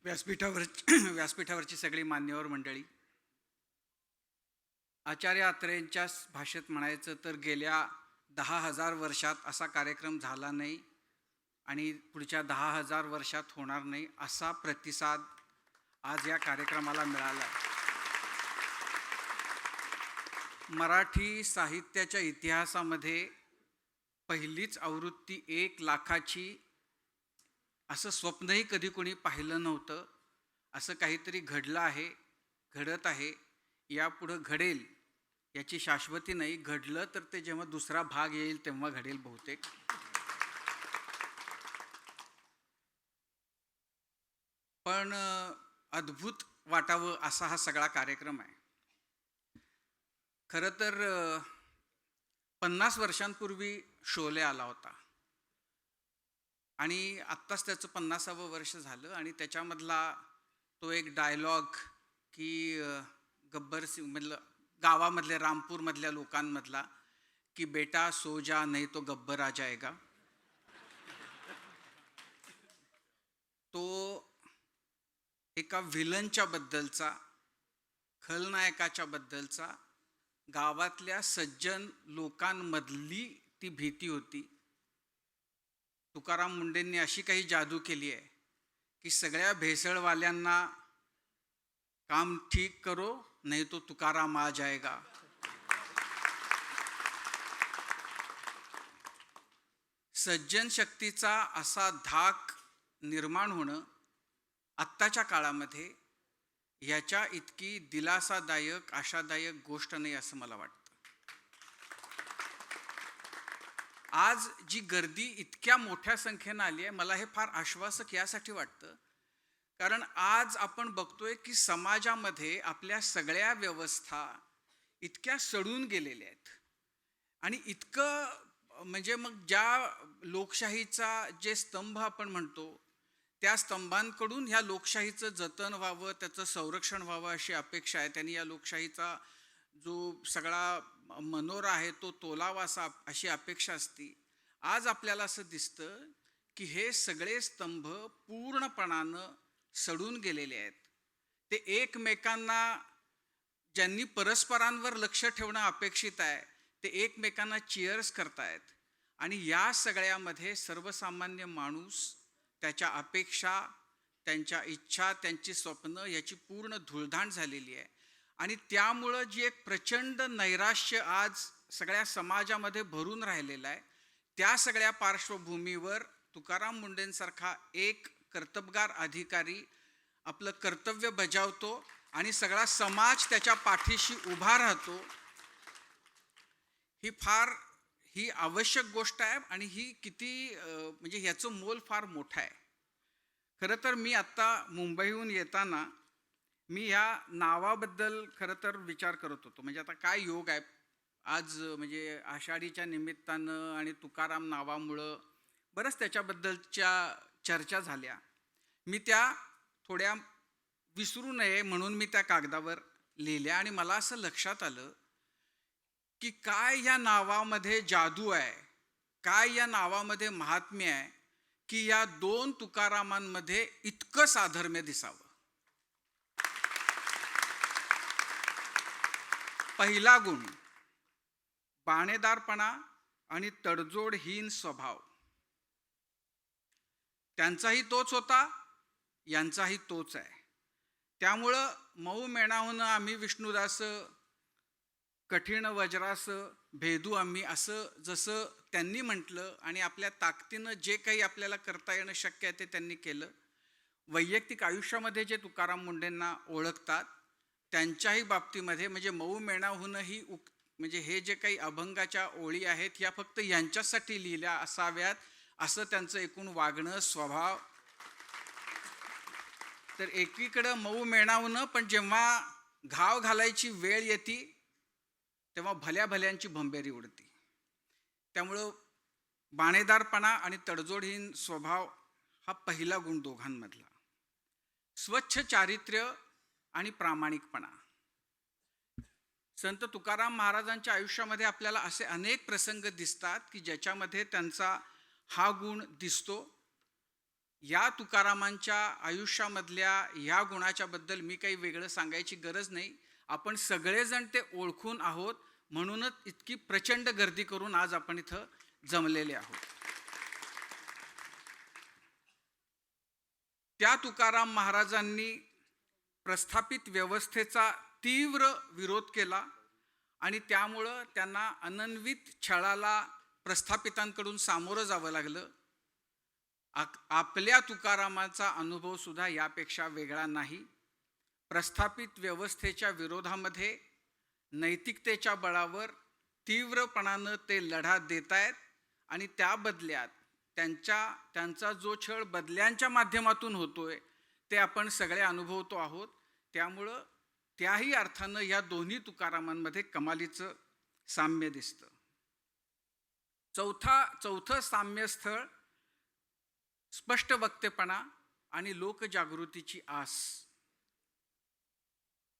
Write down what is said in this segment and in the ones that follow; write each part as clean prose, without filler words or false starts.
व्यासपीठावर व्यासपीठावरची सगळी मान्यवर मंडळी, आचार्य अत्रेंच्या भाषेत म्हणायचं तर गेल्या 10,000 वर्षात असा कार्यक्रम झाला नाही आणि पुढच्या 10,000 वर्षात होणार नाही असा प्रतिसाद आज या कार्यक्रमाला मिळाला. मराठी साहित्याच्या इतिहासामध्ये पहिलीच आवृत्ती 1 लाखाची असं स्वप्नही कधी कोणी पाहिलं नव्हतं. असं काहीतरी घडलं आहे, घडत आहे, यापुढं घडेल याची शाश्वती नाही. घडलं तर ते जेव्हा दुसरा भाग येईल तेव्हा घडेल बहुतेक. पण अद्भुत वाटावं असा हा सगळा कार्यक्रम आहे. खरं तर 50 वर्षांपूर्वी शोले आला होता आणि आत्ताच त्याचं 50वं वर्ष झालं आणि त्याच्यामधला तो एक डायलॉग की गब्बर सिंग मधलं, गावामधल्या रामपूरमधल्या लोकांमधला की बेटा सो जा नहीं तो गब्बर आ जाएगा, तो एका व्हिलनच्या बद्दलचा, खलनायकाच्या बद्दलचा, गावातल्या सज्जन लोकांमधली ती भीती होती. तुकाराम मुंडेंनी अशी काही जादू केली आहे की सगळ्या भेसळवाल्यांना काम ठीक करो नहीं तो तुकाराम आ जाएगा. सज्जन शक्तीचा असा धाक निर्माण होणं आत्ताच्या काळामध्ये याच्या इतकी दिलासादायक, आशादायक गोष्ट नाही असं मला वाटतं. आज जी गर्दी इतक्या मोठ्या संख्येनं आली आहे, मला हे फार आश्वासक यासाठी वाटतं कारण आज आपण बघतोय की समाजामध्ये आपल्या सगळ्या व्यवस्था इतक्या सडून गेलेल्या आहेत आणि इतकं म्हणजे मग ज्या लोकशाहीचा जे स्तंभ आपण म्हणतो त्या स्तंभांकडून ह्या लोकशाहीचं जतन व्हावं, त्याचं संरक्षण व्हावं अशी अपेक्षा आहे. त्यांनी या लोकशाहीचा जो सगळा मनोरा आहे तो तोलावा अशी अपेक्षा असती. आज आपल्याला असं दिसतं की हे सगळे स्तंभ पूर्णपणानं सडून गेलेले आहेत. ते एकमेकांना, ज्यांनी परस्परांवर लक्ष ठेवणं अपेक्षित आहे, ते एकमेकांना चिअर्स करतायत आणि या सगळ्यामध्ये सर्वसामान्य माणूस, त्याच्या अपेक्षा, त्यांच्या इच्छा, त्यांची स्वप्न याची पूर्ण धुळधाण झालेली आहे आणि त्यामुळं जी एक प्रचंड नैराश्य आज सगळ्या समाजामध्ये भरून राहिलेलं आहे, त्या सगळ्या पार्श्वभूमीवर तुकाराम मुंडेंसारखा एक कर्तबगार अधिकारी आपलं कर्तव्य बजावतो आणि सगळा समाज त्याच्या पाठीशी उभा राहतो. ही आवश्यक गोष्ट आहे आणि ही किती म्हणजे ह्याचं मोल फार मोठं आहे. खरं तर मी आत्ता मुंबईहून येताना मी ह्या नावाबद्दल खरं तर विचार करत होतो. म्हणजे आता काय योग आहे आज, म्हणजे आषाढीच्या निमित्तानं आणि तुकाराम नावामुळं बरंच त्याच्याबद्दलच्या चर्चा झाल्या. मी त्या थोड्या विसरू नये म्हणून मी त्या कागदावर लिहिल्या आणि मला असं लक्षात आलं की काय या नावामध्ये जादू आहे, काय या नावामध्ये महात्म्य आहे की या 2 तुकारामांमध्ये इतकं साधर्म्य दिसावं. पहिला गुण बाणेदारपणा आणि तडजोडहीन स्वभाव. त्यांचाही तोच होता, यांचाही तोच आहे. त्यामुळं मऊ मेणाहून आम्ही विष्णुदास, कठीण वज्रास भेदू आम्ही, असं जसं त्यांनी म्हटलं आणि आपल्या ताकदीनं जे काही आपल्याला करता येणं शक्य आहे ते त्यांनी केलं. वैयक्तिक आयुष्यामध्ये जे तुकाराम मुंडेंना ओळखतात त्यांच्याही बाबतीमध्ये म्हणजे मऊ मेणाहूनही म्हणजे हे जे काही अभंगाच्या ओळी आहेत ह्या फक्त यांच्यासाठी लिहिल्या असाव्यात असं त्यांचं एकूण वागणं, स्वभाव. तर एकीकडं मऊ मेणावून, पण जेव्हा घाव घालायची वेळ येते तेव्हा भल्या भल्यांची भंबेरी उडती. त्यामुळं बाणेदारपणा आणि तडजोडहीन स्वभाव हा पहिला गुण दोघांमधला. स्वच्छ चारित्र्य आणि प्रामाणिकपणा. संत तुकाराम महाराजांच्या आयुष्यामध्ये आपल्याला असे अनेक प्रसंग दिसतात की ज्याच्यामध्ये त्यांचा हा गुण दिसतो. या तुकारामांच्या आयुष्यामधल्या ह्या गुणाच्या बद्दल मी काही वेगळं सांगायची गरज नाही. आपण सगळेजण ते ओळखून आहोत, म्हणूनच इतकी प्रचंड गर्दी करून आज आपण इथं जमलेले आहोत. त्या तुकाराम महाराजांनी प्रस्थापित व्यवस्थेचा तीव्र विरोध केला आणि त्यामुळं त्यांना अनन्वित छळाला प्रस्थापितांकडून सामोरं जावं लागलं. आपल्या तुकारामाचा अनुभव सुद्धा यापेक्षा वेगळा नाही. प्रस्थापित व्यवस्थेच्या विरोधामध्ये नैतिकतेच्या बळावर तीव्रपणानं ते लढा देत आहेत आणि त्या बदल्यात त्यांचा जो छळ बदल्यांच्या माध्यमातून होतोय ते आपण सगळे अनुभवतो आहोत. त्यामुळं त्याही अर्थानं या दोन्ही तुकारामांमध्ये कमालीचं साम्य दिसतं. चौथं साम्यस्थळ स्पष्ट वक्तेपणा आणि लोकजागृतीची आस.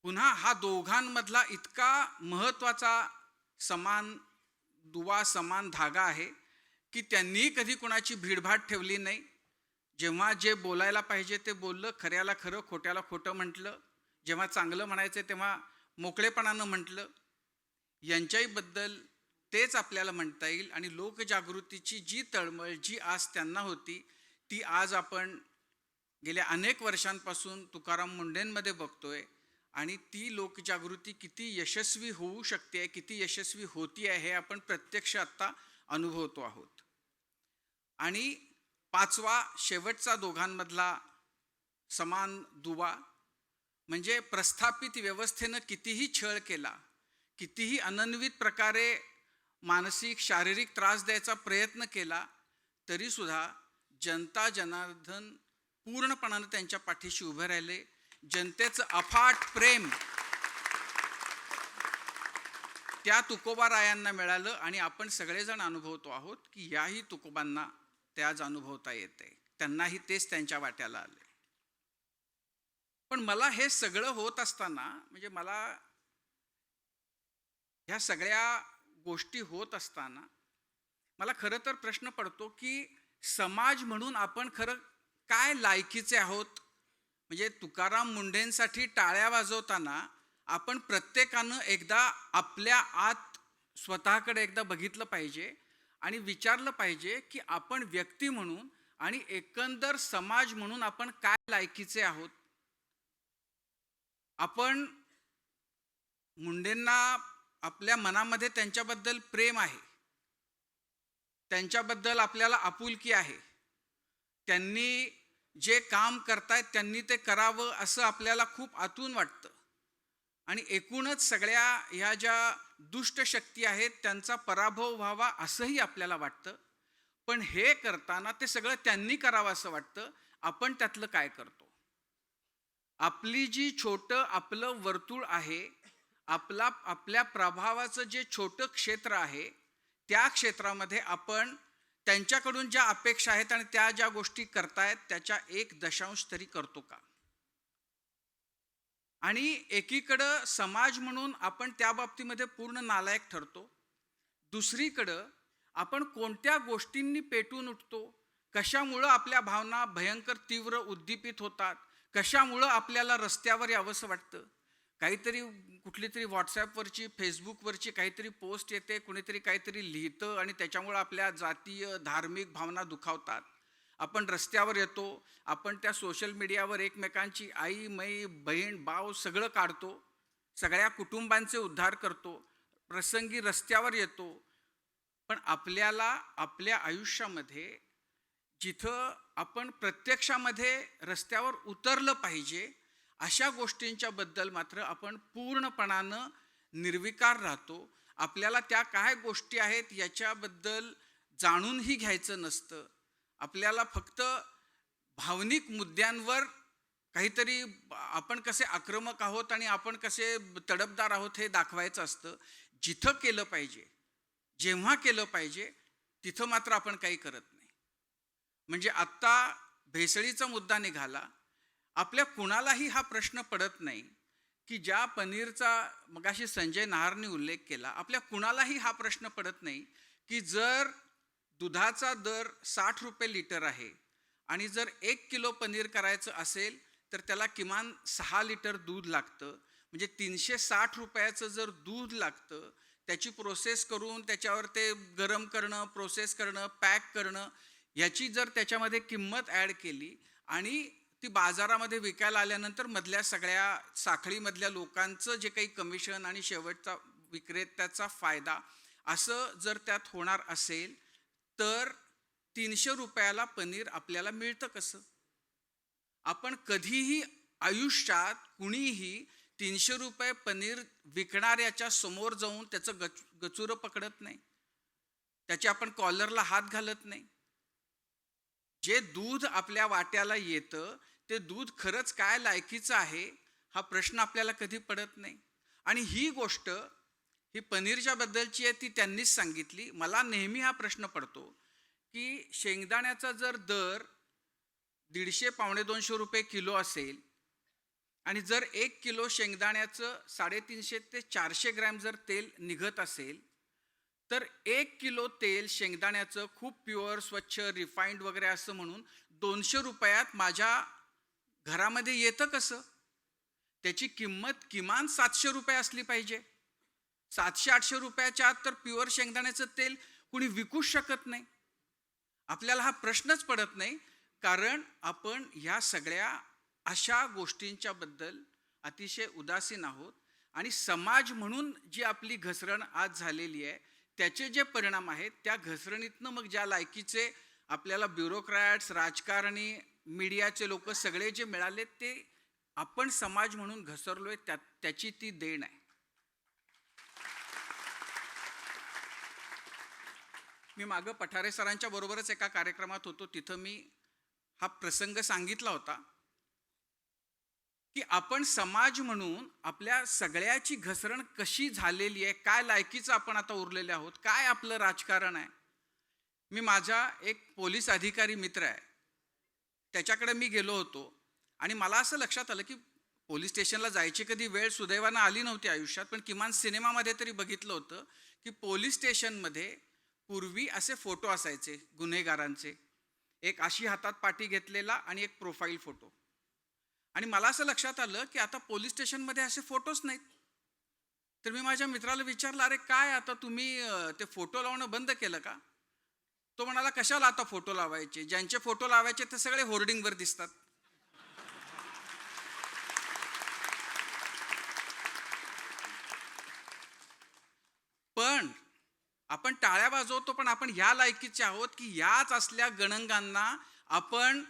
पुन्हा हा दोघांमधला इतका महत्त्वाचा समान दुवा, समान धागा आहे की त्यांनी कधी कुणाची भीडभाड ठेवली नाही. जेव्हा जे बोलायला पाहिजे ते बोललं, खऱ्याला खरं, खोट्याला खोटं म्हटलं. जेव्हा चांगलं म्हणायचं तेव्हा मोकळेपणानं म्हटलं. यांच्याबद्दल तेच आपल्याला म्हणता येईल. आणि लोकजागृतीची जी तळमळ, जी आस त्यांना होती, ती आज आपण गेल्या अनेक वर्षांपासून तुकाराम मुंढेंमध्ये बघतोय. आणि ती लोकजागृती किती यशस्वी होऊ शकते, किती यशस्वी होती आहे, हे आपण प्रत्यक्ष आत्ता अनुभवतो आहोत. आणि पाचवा शेवटचा दोघांमधला समान दुवा म्हणजे प्रस्थापित व्यवस्थेनं कितीही छळ केला, कितीही अनन्वित प्रकारे मानसिक शारीरिक त्रास द्यायचा प्रयत्न केला, तरीसुद्धा जनता जनार्दन पूर्णपणानं त्यांच्या पाठीशी उभे राहिले. जनतेचं अफाट प्रेम त्या तुकोबारायांना मिळालं आणि आपण सगळेजण अनुभवतो आहोत की याही तुकोबांना ते आज अनुभवता येते. त्यांनाही तेच त्यांच्या वाट्याला आले. पण मला हे सगळं होत असताना, म्हणजे मला ह्या सगळ्या गोष्टी होत असताना मला खरं तर प्रश्न पडतो की समाज म्हणून आपण खरं काय लायकीचे आहोत. म्हणजे तुकाराम मुंढेंसाठी टाळ्या वाजवताना आपण प्रत्येकानं एकदा आपल्या आत स्वतःकडे एकदा बघितलं पाहिजे आणि विचारलं पाहिजे की आपण व्यक्ती म्हणून आणि एकंदर समाज म्हणून आपण काय लायकीचे आहोत. आपण मुंढेंना आपल्या मनामध्ये त्यांच्याबद्दल प्रेम आहे, त्यांच्याबद्दल आपल्याला आपुलकी आहे. त्यांनी जे काम करतायत त्यांनी ते करावं असं आपल्याला खूप आतून वाटतं. आणि एकूणच सगळ्या ह्या ज्या दुष्ट शक्ती आहेत त्यांचा पराभव व्हावा असंही आपल्याला वाटतं. पण हे करताना ते सगळं त्यांनी करावं असं वाटतं. आपण त्यातलं काय करतो? आपली जी आपलं वर्तुळ आहे, आपल्या प्रभावाचं जे छोटं क्षेत्र आहे, त्या क्षेत्रामध्ये आपण त्यांच्याकडून ज्या अपेक्षा आहेत आणि त्या ज्या गोष्टी करतायत त्याच्या 1% तरी करतो का? आणि एकीकडं समाज म्हणून आपण त्या बाबतीमध्ये पूर्ण नालायक ठरतो. दुसरीकडं आपण कोणत्या गोष्टींनी पेटून उठतो, कशामुळं आपल्या भावना भयंकर तीव्र उद्दीपित होतात, कशामुळं आपल्याला रस्त्यावर यावंसं वाटतं. काहीतरी कुठली तरी व्हॉट्सॲपवरची, फेसबुकवरची काहीतरी पोस्ट येते, कुणीतरी काहीतरी लिहितं आणि त्याच्यामुळं आपल्या जातीय धार्मिक भावना दुखावतात. आपण रस्त्यावर येतो, आपण त्या सोशल मीडियावर एकमेकांची आई, मै, बहीण, भाव सगळं काढतो, सगळ्या कुटुंबांचे उद्धार करतो, प्रसंगी रस्त्यावर येतो. पण आपल्याला आपल्या आयुष्यामध्ये जिथं आपण प्रत्यक्षामध्ये रस्त्यावर उतरलं पाहिजे अशा गोष्टींच्या बद्दल मात्र आपण पूर्णपणानं निर्विकार राहतो. आपल्याला त्या काय गोष्टी आहेत याच्याबद्दल जाणूनही घ्यायचं नसतं. आपल्याला फक्त भावनिक मुद्द्यांवर काहीतरी आपण कसे आक्रमक आहोत आणि आपण कसे तडफदार आहोत हे दाखवायचं असतं. जिथं केलं पाहिजे, जेव्हा केलं पाहिजे तिथं मात्र आपण काही करत नाही. म्हणजे आत्ता भेसळीचा मुद्दा निघाला. आपल्या कुणालाही हा प्रश्न पडत नाही की ज्या पनीरचा मगाशी संजय नाहरने उल्लेख केला, आपल्या कुणालाही हा प्रश्न पडत नाही की जर दुधाचा दर 60 रुपये लिटर आहे आणि जर 1 किलो पनीर करायचं असेल तर त्याला किमान 6 लिटर दूध लागतं. म्हणजे 360 रुपयाचं जर दूध लागतं, त्याची प्रोसेस करून त्याच्यावर ते गरम करणं, प्रोसेस करणं, पॅक करणं, ह्याची जर त्याच्यामध्ये किंमत ॲड केली आणि ती बाजारामध्ये विकायला आल्यानंतर मधल्या सगळ्या साखळीमधल्या लोकांचं जे काही कमिशन आणि शेवटचा विक्रेत्याचा फायदा असं जर त्यात होणार असेल, तर 300 रुपयाला पनीर आपल्याला मिळतं कसं? आपण कधीही आयुष्यात कुणीही 300 रुपये पनीर विकणाऱ्याच्या समोर जाऊन त्याचं गचुरं पकडत नाही, त्याच्या आपण कॉलरला हात घालत नाही. जे दूध आपल्या वाट्याला येतं ते दूध खरंच काय लायकीचं आहे हा प्रश्न आपल्याला कधी पडत नाही. आणि ही गोष्ट ही पनीरच्या बद्दलची आहे, ती त्यांनीच सांगितली. मला नेहमी हा प्रश्न पडतो की शेंगदाण्याचा जर दर 150-250 रुपये किलो असेल आणि जर 1 किलो शेंगदाण्याचं 350 ते 400 ग्रॅम जर तेल निघत असेल, तर 1 किलो तेल शेंगदाण्याचं खूप प्युअर, स्वच्छ, रिफाईंड वगैरे असं म्हणून 200 रुपयात माझ्या घरामध्ये येतं कसं? त्याची किंमत किमान 700 रुपये असली पाहिजे. 700-800 रुपयाच्या आत तर प्युअर शेंगदाण्याचं तेल कुणी विकूच शकत नाही. आपल्याला हा प्रश्नच पडत नाही, कारण आपण ह्या सगळ्या अशा गोष्टींच्या बद्दल अतिशय उदासीन आहोत. आणि समाज म्हणून जी आपली घसरण आज झालेली आहे, त्याचे जे परिणाम आहेत, त्या घसरणीतनं मग ज्या लायकीचे आपल्याला ब्युरोक्रॅट्स, राजकारणी, मीडियाचे लोक सगळे जे मिळाले, ते आपण समाज म्हणून घसरलोय, त्याची ती देण आहे. मी मागं पठारे सरांच्या बरोबरच एका कार्यक्रमात होतो, तिथं मी हा प्रसंग सांगितला होता की आपण समाज म्हणून आपल्या सगळ्याची घसरण कशी झालेली आहे, काय लायकीचं आपण आता उरलेले आहोत, काय आपलं राजकारण आहे. मी माझा एक पोलीस अधिकारी मित्र आहे, त्याच्याकडे मी गेलो होतो आणि मला असं लक्षात आलं की पोलीस स्टेशनला जायची कधी वेळ सुदैवानं आली नव्हती आयुष्यात, पण किमान सिनेमामध्ये तरी बघितलं होतं की पोलीस स्टेशनमध्ये पूर्वी असे फोटो असायचे गुन्हेगारांचे, एक अशी हातात पाटी घेतलेला आणि एक प्रोफाईल फोटो. आणि मला असं लक्षात आलं की आता पोलीस स्टेशनमध्ये असे फोटोच नाहीत. तर मी माझ्या मित्राला विचारलं, अरे काय आता तुम्ही ते फोटो लावणं बंद केलं का? तो म्हणाला, कशाला आता फोटो लावायचे, ज्यांचे फोटो लावायचे ते सगळे होर्डिंगवर दिसतात. पण आपण टाळ्या वाजवतो, पण आपण ह्या लायकीचे आहोत की याच असल्या गणंगांना आपण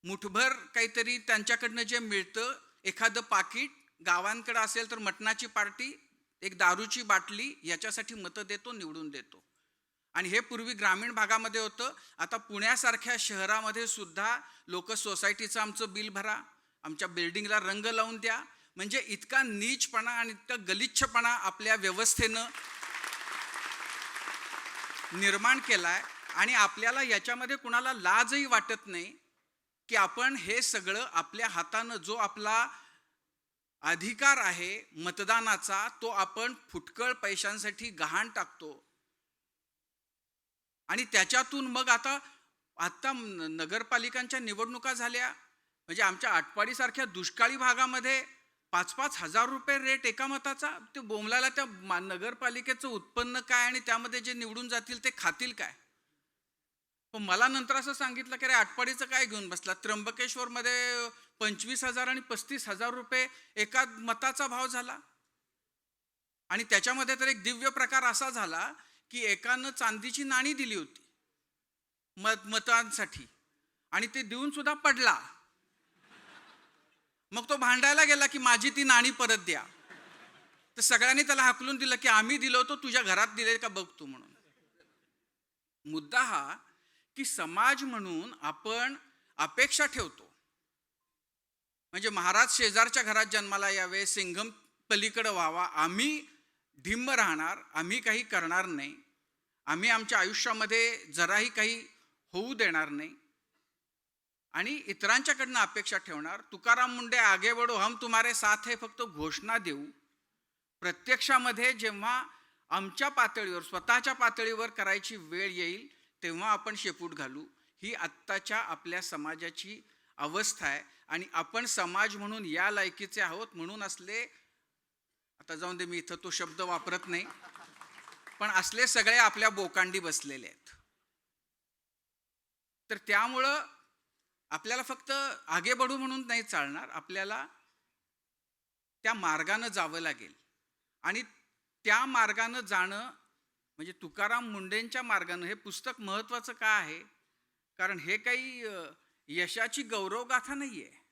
मुठभर काहीतरी त्यांच्याकडनं जे मिळतं, एखादं पाकिट, गावांकडे असेल तर मटणाची पार्टी, एक दारूची बाटली, याच्यासाठी मतं देतो, निवडून देतो. आणि हे पूर्वी ग्रामीण भागामध्ये होतं. आता पुण्यासारख्या शहरामध्ये सुद्धा लोक सोसायटीचं आमचं बिल भरा, आमच्या बिल्डिंगला रंग लावून द्या, म्हणजे इतका नीचपणा आणि इतका गलिच्छपणा आपल्या व्यवस्थेनं निर्माण केलाय. आणि आपल्याला याच्यामध्ये कुणाला लाजही वाटत नाही की आपण हे सगळं आपल्या हातानं, जो आपला अधिकार आहे मतदानाचा, तो आपण फुटकळ पैशांसाठी गहाण टाकतो. आणि त्याच्यातून मग आता नगरपालिकांच्या निवडणुका झाल्या, म्हणजे आमच्या आटपाडीसारख्या दुष्काळी भागामध्ये 5-5 हजार रुपये रेट एका मताचा. ते बोंबलायला त्या नगरपालिकेचं उत्पन्न काय आणि त्यामध्ये जे निवडून जातील ते खातील काय. पण मला नंतर असं सांगितलं की अरे आटपाडीचं काय घेऊन बसला, त्र्यंबकेश्वरमध्ये 25,000 आणि 35,000 रुपये एका मताचा भाव झाला. आणि त्याच्यामध्ये तर एक दिव्य प्रकार असा झाला की एकानं चांदीची नाणी दिली होती मतांसाठी आणि ते देऊन सुद्धा पडला. मग तो भांडायला गेला की माझी ती नाणी परत द्या. तर सगळ्यांनी त्याला हाकलून दिलं की आम्ही दिलं होतं, तुझ्या घरात दिले का बघ तू म्हणून. मुद्दा हा की समाज म्हणून आपण अपेक्षा ठेवतो, म्हणजे महाराज शेजारच्या घरात जन्माला यावे, सिंघम पलीकडे व्हावा, आम्ही ढिम्म राहणार, आम्ही काही करणार नाही, आम्ही आमच्या आयुष्यामध्ये जराही काही होऊ देणार नाही आणि इतरांच्याकडनं अपेक्षा ठेवणार. तुकाराम मुंडे आगे बढो हम तुम्हारे साथ है फक्त घोषणा देऊ. प्रत्यक्षामध्ये जेव्हा आमच्या पातळीवर, स्वतःच्या पातळीवर करायची वेळ येईल तेव्हा आपण शेपूट घालू. ही आत्ताच्या आपल्या समाजाची अवस्था आहे. आणि आपण समाज म्हणून या लायकीचे आहोत म्हणून असले, आता जाऊन दे मी इथं तो शब्द वापरत नाही, पण असले सगळे आपल्या बोकांडी बसलेले आहेत. तर त्यामुळं आपल्याला फक्त आगे बढू म्हणून नाही चालणार, आपल्याला त्या मार्गानं जावं लागेल. आणि त्या मार्गानं जाणं म्हणजे तुकाराम मुंडेंच्या मार्गानं, हे पुस्तक महत्त्वाचं का आहे? कारण हे काही यशाची गौरवगाथा नाही आहे.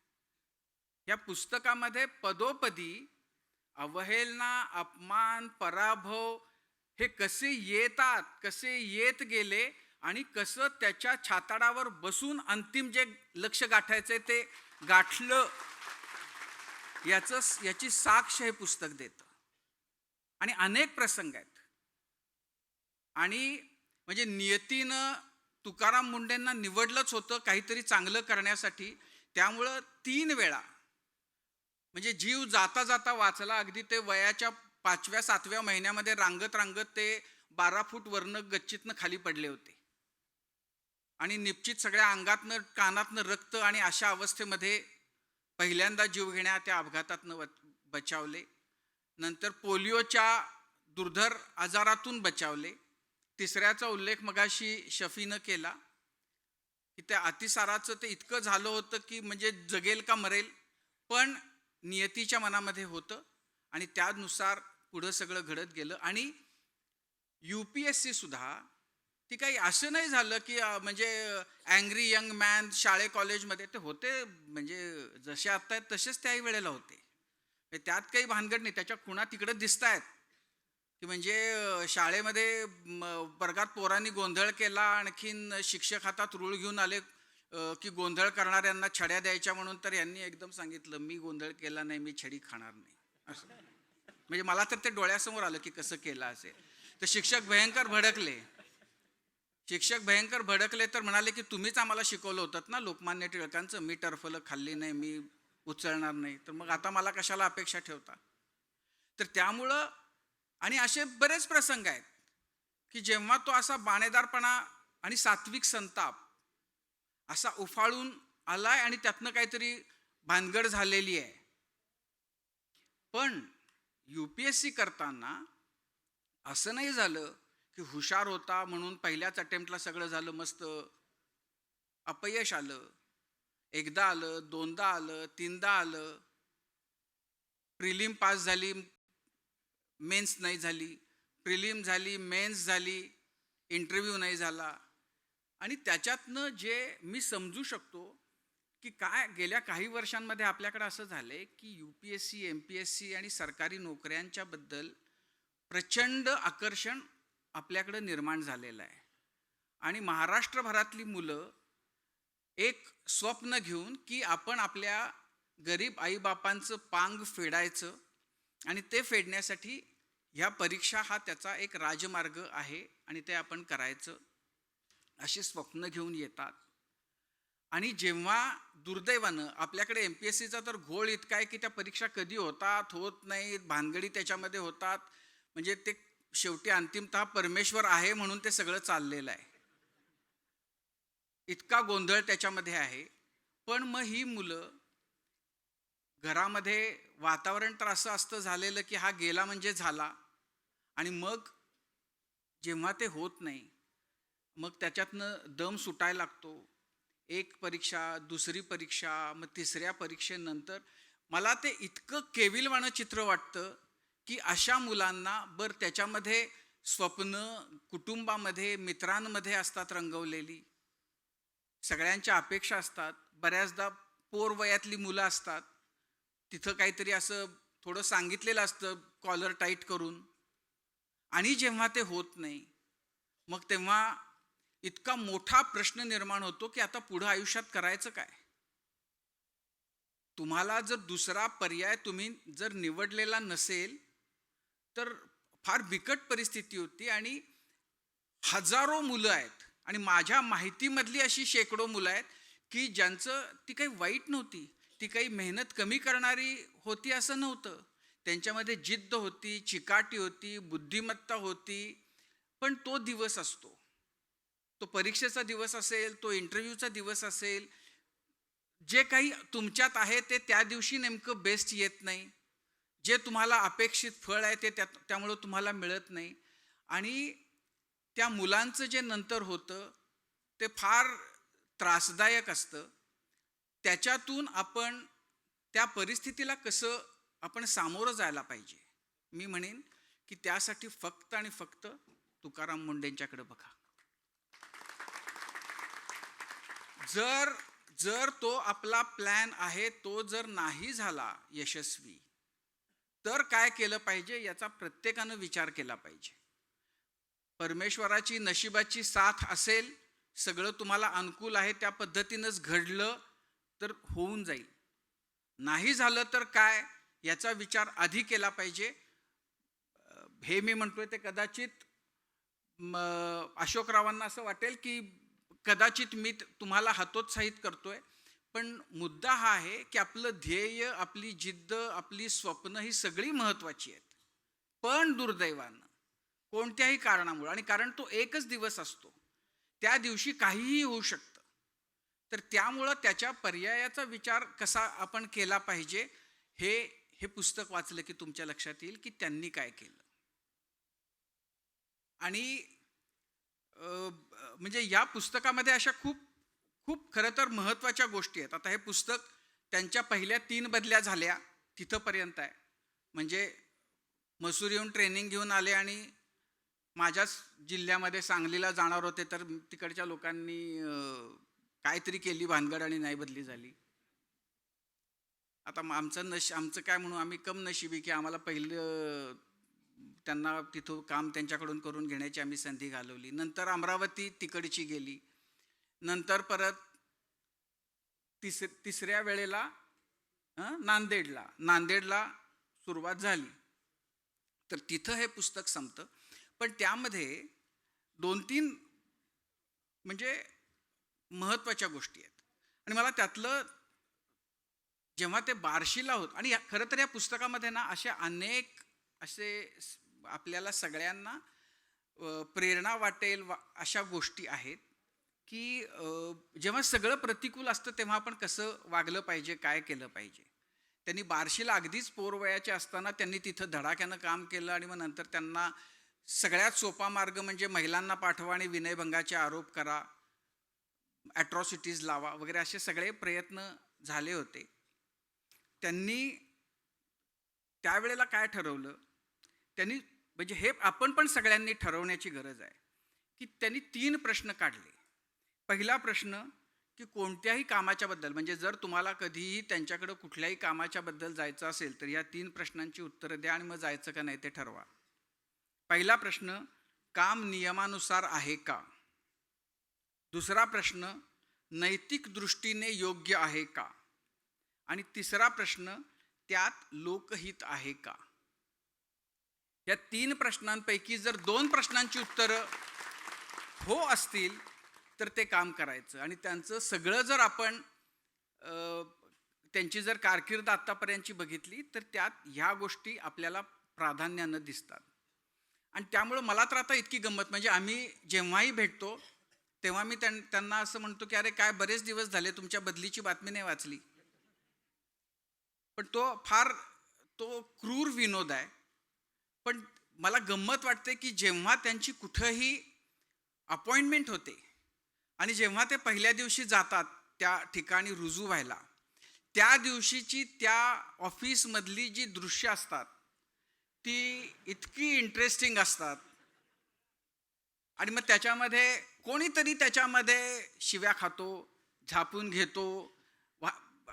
या पुस्तकामध्ये पदोपदी अवहेलना, अपमान, पराभव हे कसे येतात, कसे येत गेले आणि कसं त्याच्या छाताडावर बसून अंतिम जे लक्ष्य गाठायचंय ते गाठलं, याची साक्ष हे पुस्तक देतं. आणि अनेक प्रसंग आहेत. आणि म्हणजे नियतीनं तुकाराम मुंडेंना निवडलंच होतं काहीतरी चांगलं करण्यासाठी. त्यामुळं 3 वेळा म्हणजे जीव जाता जाता वाचला. अगदी ते वयाच्या 5व्या-7व्या महिन्यामध्ये रांगत रांगत ते 12 फूट वरनं गच्चीतनं खाली पडले होते. आणि निश्चित सगळ्या अंगातनं कानातनं रक्त आणि अशा अवस्थेमध्ये पहिल्यांदा जीवघेण्या त्या अपघातातनं बचावले. नंतर पोलिओच्या दुर्धर आजारातून बचावले. तिसऱ्याचा उल्लेख मगाशी शफीनं केला की त्या अतिसाराचं ते इतकं झालं होतं की म्हणजे जगेल का मरेल, पण नियतीच्या मनामध्ये होतं आणि त्यानुसार पुढं सगळं घडत गेलं. आणि UPSC सुद्धा ती काही असं नाही झालं की म्हणजे अँग्री यंग मॅन शाळे कॉलेजमध्ये ते होते, म्हणजे जसे आत्ता आहेत तसेच त्याही वेळेला होते. त्यात काही भानगड नाही. त्याच्या खुणा तिकडं दिसत आहेत की म्हणजे शाळेमध्ये वर्गात पोरांनी गोंधळ केला, आणखीन शिक्षक हातात रूळ घेऊन आले की गोंधळ करणाऱ्यांना छड्या द्यायच्या म्हणून, तर यांनी एकदम सांगितलं मी गोंधळ केला नाही, मी छडी खाणार नाही असं. म्हणजे मला तर ते डोळ्यासमोर आलं की कसं केलं असेल. तर शिक्षक भयंकर भडकले तर म्हणाले की तुम्हीच आम्हाला शिकवलं होतं ना लोकमान्य टिळकांचं, मी टरफलं खाल्ली नाही, मी उचलणार नाही, तर मग आता मला कशाला अपेक्षा ठेवता. तर त्यामुळं आणि असे बरेच प्रसंग आहेत की जेव्हा तो असा बाणेदारपणा आणि सात्विक संताप असा उफाळून आलाय आणि त्यातनं काहीतरी भानगड झालेली आहे. पण UPSC करताना असं नाही झालं की हुशार होता म्हणून पहिल्याच अटेम्प्टला सगळं झालं मस्त. अपयश आलं, एकदा आलं, दोनदा आलं, तीनदा आलं. प्रिलिम पास झाली, मेन्स नाही झाली, प्रिलिम झाली, मेन्स झाली, इंटरव्ह्यू नाही झाला. आणि त्याच्यातनं जे मी समजू शकतो की काय गेल्या काही वर्षांमध्ये आपल्याकडे असं झालंय की UPSC, MPSC आणि सरकारी नोकऱ्यांच्या बद्दल प्रचंड आकर्षण आपल्याकडे निर्माण झालेलं आहे. आणि महाराष्ट्रभरातली मुलं एक स्वप्न घेऊन की आपण आपल्या गरीब आईबापांचं पांग फेडायचं आणि ते फेडण्यासाठी ह्या परीक्षा हा त्याचा एक राजमार्ग आहे आणि ते आपण करायचं, अशी स्वप्न घेऊन येतात. आणि जेव्हा दुर्दैवानं आपल्याकडे MPSCचा तर घोळ इतका आहे की त्या परीक्षा कधी होतात, होत नाहीत, भानगडी त्याच्यामध्ये होतात. म्हणजे ते शेवटी अंतिमतः परमेश्वर आहे म्हणून ते सगळं चाललेलं आहे. इतका गोंधळ त्याच्यामध्ये आहे. पण मग ही मुलं घरामध्ये वातावरण तर असं असतं झालेलं की हा गेला म्हणजे झाला. आणि मग जेव्हा ते होत नाही मग त्याच्यातनं दम सुटायला लागतो. एक परीक्षा, दुसरी परीक्षा, मग तिसऱ्या परीक्षेनंतर मला ते इतकं केविलवाणं चित्र वाटतं की अशा मुलांना त्याच्यामध्ये स्वप्न कुटुंबामध्ये मित्रांमध्ये असतात रंगवलेली, सगळ्यांच्या अपेक्षा असतात, बऱ्याचदा पोरवयातली मुलं असतात, तिथं काहीतरी असं थोडं सांगितलेलं असतं कॉलर टाईट करून. आणि जेव्हा ते होत नाही मग तेव्हा इतका मोठा प्रश्न निर्माण होतो की आता पुढं आयुष्यात करायचं काय. तुम्हाला जर दुसरा पर्याय तुम्ही जर निवडलेला नसेल तर फार बिकट परिस्थिती होती. आणि हजारो मुलं आहेत आणि माझ्या माहितीमधली अशी शेकडो मुलं आहेत की ज्यांचं ती काही वाईट नव्हती, ती काही मेहनत कमी करणारी होती असं नव्हतं. त्यांच्यामध्ये जिद्द होती, चिकाटी होती, बुद्धिमत्ता होती. पण तो दिवस असतो, तो परीक्षेचा दिवस असेल, तो इंटरव्ह्यूचा दिवस असेल, जे काही तुमच्यात आहे ते त्या दिवशी नेमकं बेस्ट येत नाही. जे तुम्हाला अपेक्षित फळ आहे ते त्यामुळं तुम्हाला मिळत नाही. आणि त्या मुलांचं जे नंतर होतं ते फार त्रासदायक असतं. त्याच्यातून आपण त्या परिस्थितीला कसं आपण सामोरं जायला पाहिजे. मी म्हणेन की त्यासाठी फक्त आणि फक्त तुकाराम मुंडेंच्याकडे बघा. जर जर तो आपला प्लॅन आहे तो जर नाही झाला यशस्वी, तर काय केलं पाहिजे याचा प्रत्येकानं विचार केला पाहिजे. परमेश्वराची नशिबाची साथ असेल, सगळं तुम्हाला अनुकूल आहे, त्या पद्धतीनंच घडलं तर होऊन जाईल. नाही झालं तर काय याचा विचार आधी केला पाहिजे. हे मी म्हणतोय ते कदाचित अशोकरावांना असं वाटेल की कदाचित मी तुम्हाला हतोत्साहित करतोय, पण मुद्दा हा आहे की आपलं ध्येय, आपली जिद्द, आपली स्वप्न ही सगळी महत्त्वाची आहेत. पण दुर्दैवानं कोणत्याही कारणामुळे, आणि कारण तो एकच दिवस असतो, त्या दिवशी काहीही होऊ शकतं, तर त्यामुळं त्याच्या पर्यायाचा विचार कसा आपण केला पाहिजे हे पुस्तक वाचलं की तुमच्या लक्षात येईल की त्यांनी काय केलं. आणि म्हणजे या पुस्तकामध्ये अशा खूप खूप खरं तर महत्त्वाच्या गोष्टी आहेत. आता हे पुस्तक त्यांच्या पहिल्या 3 बदल्या झाल्या तिथंपर्यंत आहे. म्हणजे मसूर येऊन ट्रेनिंग घेऊन आले आणि माझ्याच जिल्ह्यामध्ये सांगलीला जाणार होते, तर तिकडच्या लोकांनी काहीतरी केली भानगड आणि नाही बदली झाली. आता आमचं काय म्हणू, आम्ही कम नशिबी की आम्हाला पहिलं त्यांना तिथं काम त्यांच्याकडून करून घेण्याची आम्ही संधी घालवली. नंतर अमरावती तिकडची गेली. नंतर परत तिसऱ्या वेळेला नांदेडला सुरुवात झाली. तर तिथं हे पुस्तक संपतं. पण त्यामध्ये 2-3 म्हणजे महत्त्वाच्या गोष्टी आहेत. आणि मला त्यातलं जेव्हा ते बार्शीला होत, आणि खरं तर या पुस्तकामध्ये ना असे आपल्याला सगळ्यांना प्रेरणा वाटेल अशा गोष्टी आहेत की जेव्हा सगळं प्रतिकूल असतं तेव्हा आपण कसं वागलं पाहिजे, काय केलं पाहिजे. त्यांनी बार्शीला अगदीच पोरवयाचे असताना त्यांनी तिथं धडाक्यानं काम केलं, आणि मग नंतर त्यांना सगळ्यात सोपा मार्ग म्हणजे महिलांना पाठवा आणि विनयभंगाचे आरोप करा, ॲट्रॉसिटीज लावा वगैरे असे सगळे प्रयत्न झाले होते. त्यांनी त्यावेळेला काय ठरवलं, त्यांनी म्हणजे हे आपण पण सगळ्यांनी ठरवण्याची गरज आहे की त्यांनी 3 प्रश्न काढले. पहिला प्रश्न की कोणत्याही कामाच्या बद्दल, म्हणजे जर तुम्हाला कधीही त्यांच्याकडे कुठल्याही कामाच्या बद्दल जायचं असेल तर या 3 प्रश्नांची उत्तरं द्या आणि मग जायचं का नाही ते ठरवा. पहिला प्रश्न, काम नियमानुसार आहे का? दुसरा प्रश्न, नैतिक दृष्टीने योग्य आहे का? आणि तिसरा प्रश्न, त्यात लोकहित आहे का? या 3 प्रश्नांपैकी जर 2 प्रश्नांची उत्तरं हो असतील तर ते काम करायचं. आणि त्यांचं सगळं जर आपण त्यांची जर कारकीर्द आत्तापर्यंतची बघितली तर त्यात ह्या गोष्टी आपल्याला प्राधान्यानं दिसतात. आणि त्यामुळं मला तर आता इतकी गंमत, म्हणजे आम्ही जेव्हाही भेटतो तेव्हा मी त्यांना असं म्हणतो की अरे काय बरेच दिवस झाले, तुमच्या बदलीची बातमी नाही वाचली. पण तो क्रूर विनोद आहे. पण मला गंमत वाटते की जेव्हा त्यांची कुठंही अपॉइंटमेंट होते आणि जेव्हा ते पहिल्या दिवशी जातात त्या ठिकाणी रुजू व्हायला, त्या दिवशीची त्या ऑफिसमधली जी दृश्य असतात ती इतकी इंटरेस्टिंग असतात. आणि मग त्याच्यामध्ये कोणीतरी त्याच्यामध्ये शिव्या खातो, झापून घेतो,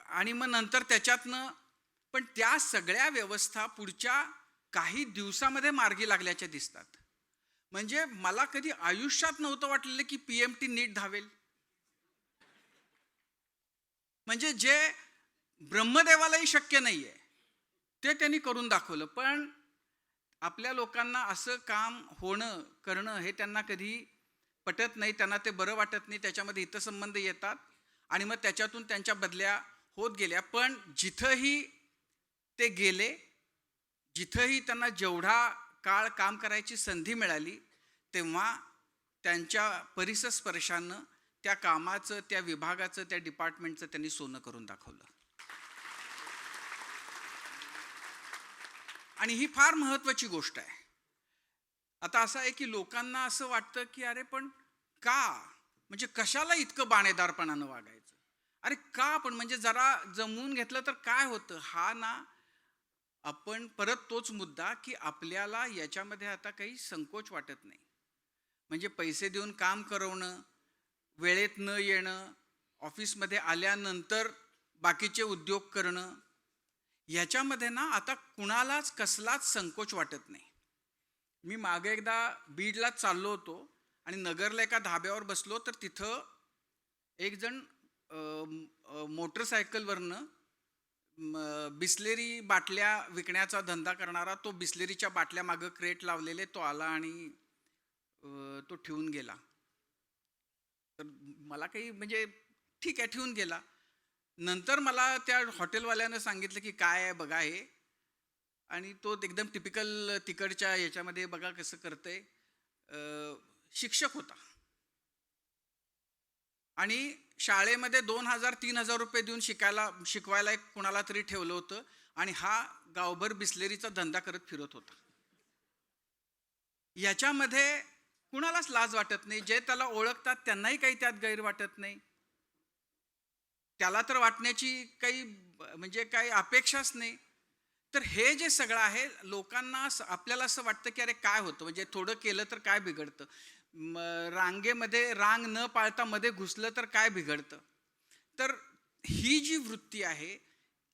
आणि मग नंतर त्याच्यातनं पण त्या सगळ्या व्यवस्था पुढच्या काही दिवसामध्ये मार्गी लागल्याच्या दिसतात. म्हणजे मला कधी आयुष्यात नव्हतं वाटलेलं की PMT नीट धावेल. म्हणजे जे ब्रह्मदेवालाही शक्य नाहीये ते त्यांनी करून दाखवलं. पण आपल्या लोकांना असं काम करणं हे त्यांना कधी पटत नाही, त्यांना ते बरं वाटत नाही, त्याच्यामध्ये हितसंबंध येतात आणि मग त्याच्यातून त्यांच्या बदल्या होत गेल्या. पण जिथंही ते गेले, जिथंही त्यांना जेवढा काळ काम करायची संधी मिळाली, तेव्हा त्यांच्या परिसस्पर्शानं त्या कामाचं, त्या विभागाचं, त्या डिपार्टमेंटचं त्यांनी सोनं करून दाखवलं. आणि ही फार महत्त्वाची गोष्ट आहे. आता असं आहे की लोकांना असं वाटतं की अरे पण का, म्हणजे कशाला इतकं बाणेदारपणानं वागायचं, अरे का, पण म्हणजे जरा जमवून घेतलं तर काय होतं. हा ना, आपण परत तोच मुद्दा की आपल्याला याच्यामध्ये आता काही संकोच वाटत नाही. म्हणजे पैसे देऊन काम करवणं, वेळेत न येणं, ऑफिसमध्ये आल्यानंतर बाकीचे उद्योग करणं, याच्यामध्ये ना आता कुणालाच कसलाच संकोच वाटत नाही. मी मागे एकदा बीडला चाललो होतो आणि नगरला एका धाब्यावर बसलो, तर तिथं एक जण मोटरसायकलवरनं बिस्लेरी बाटल्या विकण्याचा धंदा करणारा, तो बिस्लेरीच्या बाटल्या मागं क्रेट लावलेले, तो आला आणि तो ठेवून गेला. तर मला काही म्हणजे ठीक आहे, ठेवून गेला. नंतर मला त्या हॉटेलवाल्यानं सांगितलं की काय आहे बघा हे, आणि तो एकदम टिपिकल तिकडच्या याच्यामध्ये बघा कसं करतंय. शिक्षक होता आणि शाळेमध्ये 2,000-3,000 रुपये देऊन शिकवायला एक कुणाला तरी ठेवलं होतं, आणि हा गावभर बिस्लेरीचा धंदा करत फिरत होता. याच्यामध्ये कुणालाच लाज वाटत नाही. जे त्याला ओळखतात त्यांनाही काही त्यात गैर वाटत नाही. त्याला तर वाटण्याची काही म्हणजे काही अपेक्षाच नाही. तर हे जे सगळं आहे, लोकांना आपल्याला असं वाटतं की अरे काय होतं, म्हणजे थोडं केलं तर काय बिघडतं, रांगेमध्ये रांग न पाळता मध्ये घुसलं तर काय बिघडतं. तर ही जी वृत्ती आहे,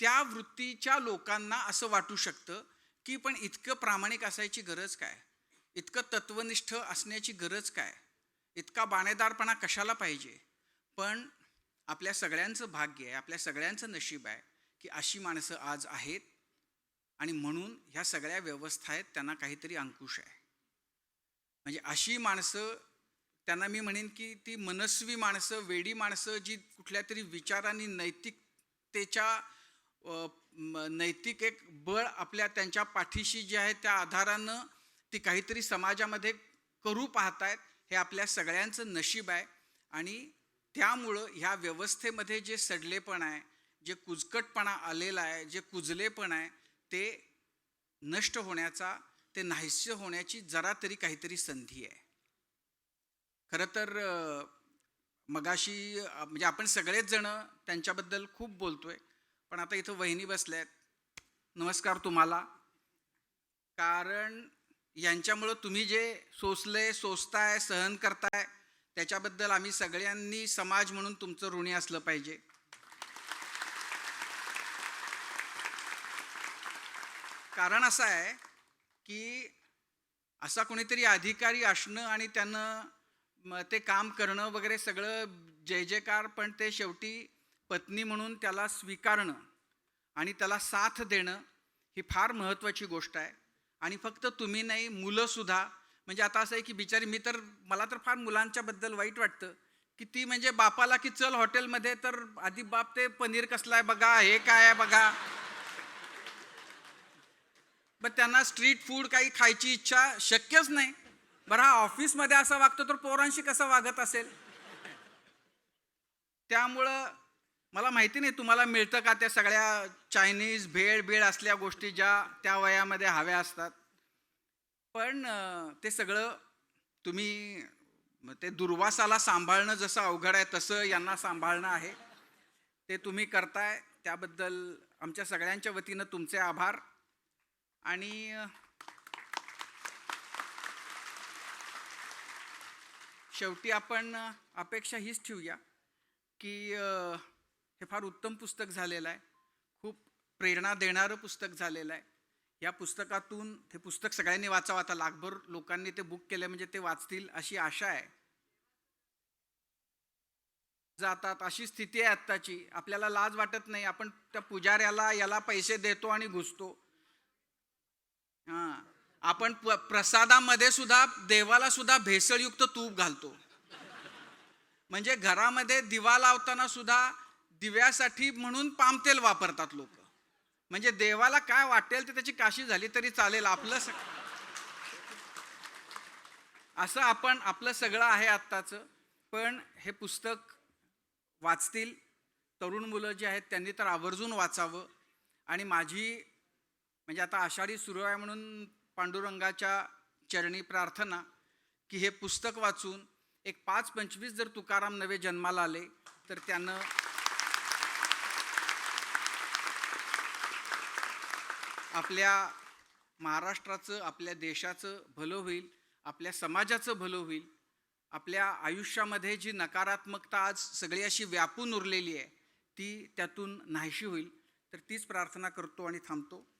त्या वृत्तीच्या लोकांना असं वाटू शकतं की पण इतकं प्रामाणिक असायची गरज काय, इतकं तत्वनिष्ठ असण्याची गरज काय, इतका बाणेदारपणा कशाला पाहिजे. पण आपल्या सगळ्यांचं भाग्य आहे, आपल्या सगळ्यांचं नशीब आहे की अशी माणसं आज आहेत, आणि म्हणून ह्या सगळ्या व्यवस्था आहेत त्यांना काहीतरी अंकुश आहे. म्हणजे अशी माणसं, त्यांना मी म्हणेन की ती मनस्वी माणसं, वेडी माणसं, जी कुठल्या तरी विचारांनी नैतिकतेच्या नैतिक एक बळ आपल्या त्यांच्या पाठीशी जे आहे त्या आधारानं ती काहीतरी समाजामध्ये करू पाहतायत, हे आपल्या सगळ्यांचं नशीब आहे. आणि त्यामुळं ह्या व्यवस्थेमध्ये जे सडलेपण आहे, जे कुजकटपणा आलेला आहे, जे कुजलेपण आहे, ते नष्ट होण्याचा, ते नाहीसे होण्याची जरा तरी काहीतरी संधी आहे. खरं तर मगाशी म्हणजे आपण सगळेच जण त्यांच्याबद्दल खूप बोलतोय, पण आता इथं वहिनी बसल्या आहेत, नमस्कार तुम्हाला. कारण यांच्यामुळं तुम्ही जे सोसताय, सहन करताय, त्याच्याबद्दल आम्ही सगळ्यांनी समाज म्हणून तुमचं ऋणी असलं पाहिजे. कारण असं आहे की असा कोणीतरी अधिकारी असणं आणि त्यानं ते काम करणं वगैरे सगळं जय जयकार, पण ते शेवटी पत्नी म्हणून त्याला स्वीकारणं आणि त्याला साथ देणं ही फार महत्त्वाची गोष्ट आहे. आणि फक्त तुम्ही नाही, मुलंसुद्धा. म्हणजे आता असं आहे की बिचारी, मला तर फार मुलांच्याबद्दल वाईट वाटतं की ती म्हणजे बापाला की चल हॉटेलमध्ये, तर आधी बाप ते पनीर कसलं आहे बघा, हे काय आहे बघा. पण त्यांना स्ट्रीट फूड काही खायची इच्छा शक्यच नाही. बरं, हा ऑफिसमध्ये असा वागतो तर पोरांशी कसा वागत असेल. त्यामुळं मला माहिती नाही तुम्हाला मिळतं का त्या सगळ्या चायनीज भेळ असल्या गोष्टी ज्या त्या वयामध्ये हव्या असतात. पण ते सगळं तुम्ही, ते दुर्वासाला सांभाळणं जसं अवघड आहे तसं यांना सांभाळणं आहे. ते तुम्ही करताय, त्याबद्दल आमच्या सगळ्यांच्या वतीनं तुमचे आभार. आणि शेवटी आपण अपेक्षा हीच ठेवूया की हे फार उत्तम पुस्तक झालेलं आहे, खूप प्रेरणा देणारं पुस्तक झालेलं आहे. या पुस्तकातून, हे पुस्तक सगळ्यांनी वाचावं. आता लाखभर लोकांनी ते बुक केलं म्हणजे ते वाचतील अशी आशा आहे. जातात अशी स्थिती आहे आत्ताची. आपल्याला लाज वाटत नाही, आपण त्या पुजाऱ्याला याला पैसे देतो आणि घुसतो. हां, आपण प्रसादामध्ये सुद्धा देवाला सुद्धा भेसळयुक्त तूप घालतो. म्हणजे घरामध्ये दिवा लावताना सुद्धा दिव्यासाठी म्हणून पाम तेल वापरतात लोक. म्हणजे देवाला काय वाटेल ते त्याची काशी झाली तरी चालेल, आपलं असं आपण आपलं सगळं आहे आत्ताचं, पण हे पुस्तक वाचतील तरुण मुलं जी आहेत त्यांनी तर आवर्जून वाचावं. आणि माझी म्हणजे आता आषाढी सुरू आहे म्हणून पांडुरंगाच्या चरणी प्रार्थना की हे पुस्तक वाचून एक 5-25 जर तुकाराम नवे जन्माला आले तर त्यानं आपल्या महाराष्ट्राचं, आपल्या देशाचं भलं होईल, आपल्या समाजाचं भलं होईल. आपल्या आयुष्यामध्ये जी नकारात्मकता आज सगळी अशी व्यापून उरलेली आहे ती त्यातून नाहीशी होईल. तर तीच प्रार्थना करतो आणि थांबतो.